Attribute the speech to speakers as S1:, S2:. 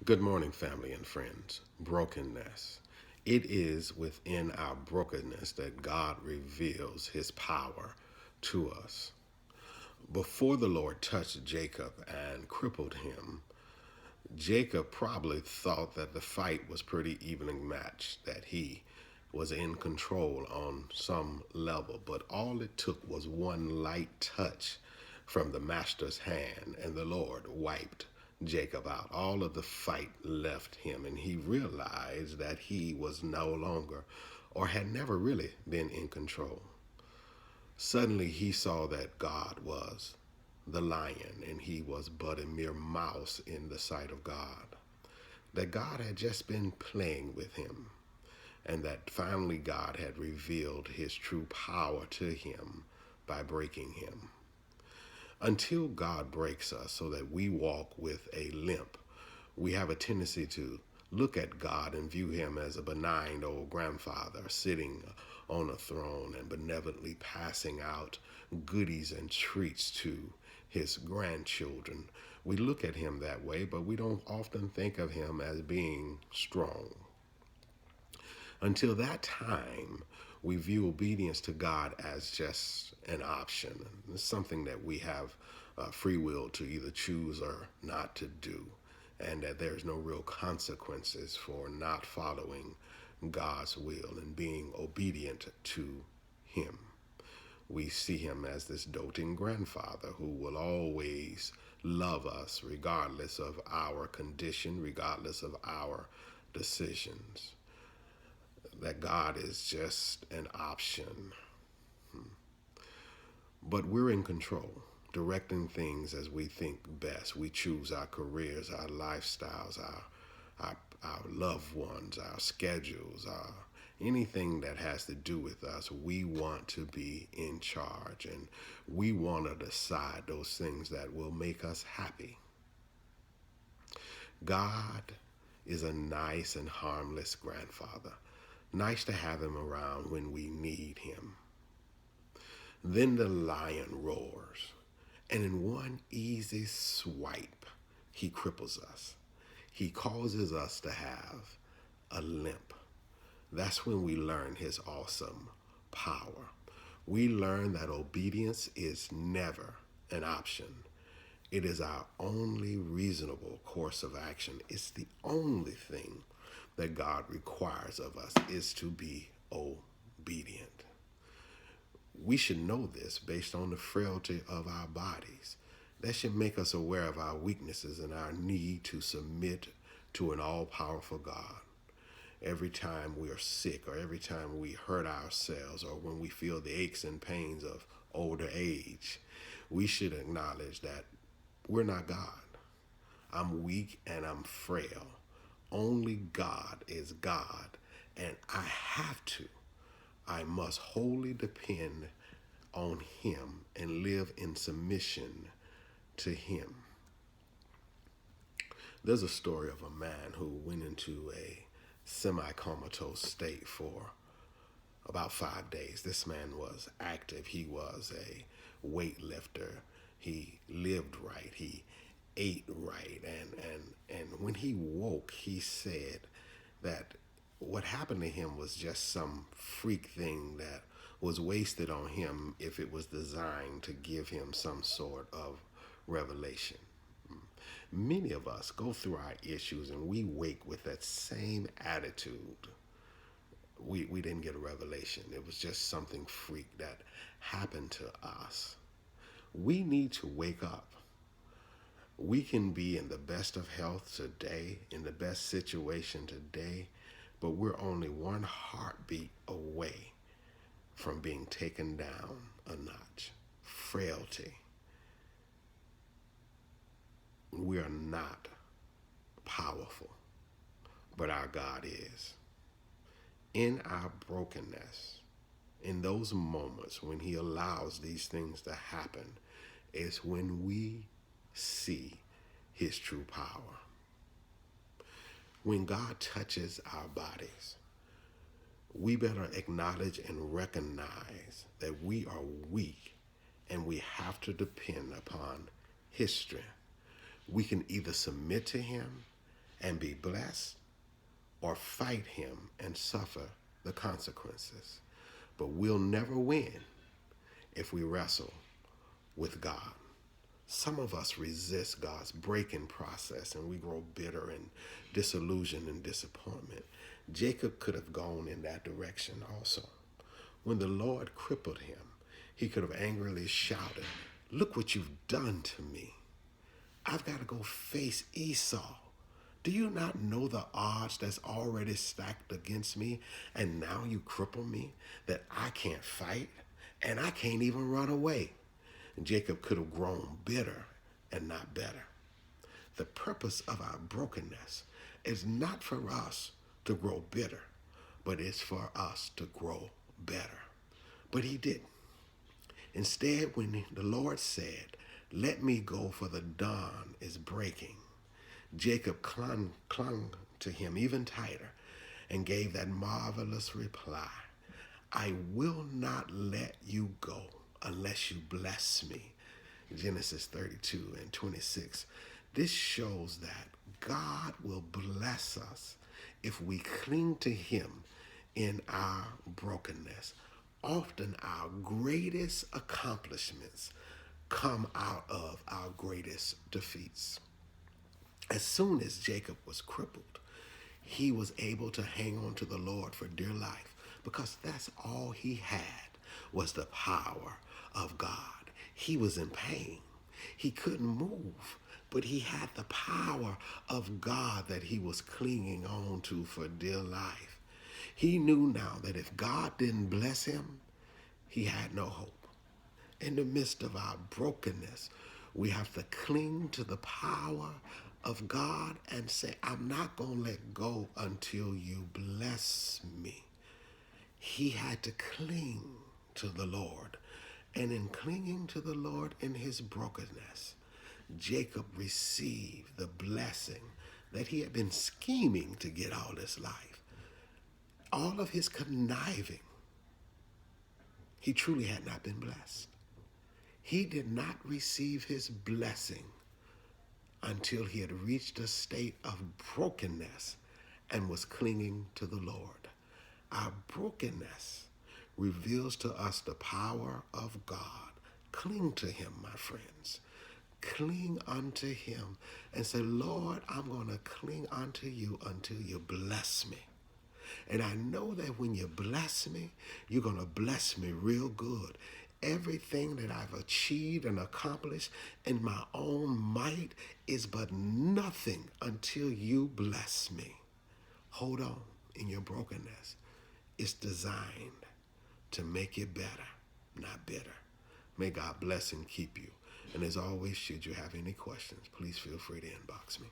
S1: Good morning, family and friends. Brokenness. It is within our brokenness that God reveals his power to us. Before the Lord touched Jacob and crippled him, Jacob probably thought that the fight was pretty evenly matched, that he was in control on some level. But all it took was one light touch from the master's hand, and the Lord wiped Jacob out. All of the fight left him, and he realized that he was no longer or had never really been in control. Suddenly he saw that God was the lion and he was but a mere mouse in the sight of God. That God had just been playing with him, and that finally God had revealed his true power to him by breaking him. Until God breaks us so that we walk with a limp, we have a tendency to look at God and view him as a benign old grandfather sitting on a throne and benevolently passing out goodies and treats to his grandchildren. We look at him that way, but we don't often think of him as being strong. Until that time, we view obedience to God as just an option. It's something that we have free will to either choose or not to do, and that there's no real consequences for not following God's will and being obedient to him. We see him as this doting grandfather who will always love us regardless of our condition, regardless of our decisions. That God is just an option. But we're in control, directing things as we think best. We choose our careers, our lifestyles, our loved ones, our schedules, anything that has to do with us. We want to be in charge, and we want to decide those things that will make us happy. God is a nice and harmless grandfather. Nice to have him around when we need him. Then the lion roars, and in one easy swipe, he cripples us. He causes us to have a limp. That's when we learn his awesome power. We learn that obedience is never an option. It is our only reasonable course of action. It's the only thing that God requires of us is to be obedient. We should know this based on the frailty of our bodies. That should make us aware of our weaknesses and our need to submit to an all-powerful God. Every time we are sick or every time we hurt ourselves or when we feel the aches and pains of older age, we should acknowledge that we're not God. I'm weak and I'm frail. Only God is God, and I must wholly depend on him and live in submission to him. There's a story of a man who went into a semi-comatose state for about 5 days. This man was active. He was a weightlifter. He lived right. He ate right. And when he woke, he said that what happened to him was just some freak thing that was wasted on him if it was designed to give him some sort of revelation. Many of us go through our issues and we wake with that same attitude. We didn't get a revelation. It was just something freak that happened to us. We need to wake up. We can be in the best of health today, in the best situation today, but we're only one heartbeat away from being taken down a notch. Frailty. We are not powerful, but our God is. In our brokenness, in those moments when he allows these things to happen, is when we see his true power. When God touches our bodies, we better acknowledge and recognize that we are weak and we have to depend upon his strength. We can either submit to him and be blessed, or fight him and suffer the consequences. But we'll never win if we wrestle with God. Some of us resist God's breaking process and we grow bitter and disillusioned and disappointment. Jacob could have gone in that direction also. When the Lord crippled him, he could have angrily shouted, "Look what you've done to me. I've got to go face Esau. Do you not know the odds that's already stacked against me? And now you cripple me that I can't fight and I can't even run away." Jacob could have grown bitter and not better. The purpose of our brokenness is not for us to grow bitter, but it's for us to grow better. But he didn't. Instead, when the Lord said, "Let me go, for the dawn is breaking," Jacob clung to him even tighter and gave that marvelous reply, "I will not let you go unless you bless me." Genesis 32:26. This shows that God will bless us if we cling to him in our brokenness. Often our greatest accomplishments come out of our greatest defeats. As soon as Jacob was crippled, he was able to hang on to the Lord for dear life because that's all he had was the power of God. He was in pain. He couldn't move, but he had the power of God that he was clinging on to for dear life. He knew now that if God didn't bless him, he had no hope. In the midst of our brokenness, we have to cling to the power of God and say, "I'm not going to let go until you bless me." He had to cling to the Lord. And in clinging to the Lord in his brokenness, Jacob received the blessing that he had been scheming to get all his life. All of his conniving, he truly had not been blessed. He did not receive his blessing until he had reached a state of brokenness and was clinging to the Lord. Our brokenness reveals to us the power of God. Cling to him, my friends. Cling unto him and say, "Lord, I'm going to cling unto you until you bless me. And I know that when you bless me, you're going to bless me real good. Everything that I've achieved and accomplished in my own might is but nothing until you bless me." Hold on in your brokenness. It's designed to make you better, not bitter. May God bless and keep you. And as always, should you have any questions, please feel free to inbox me.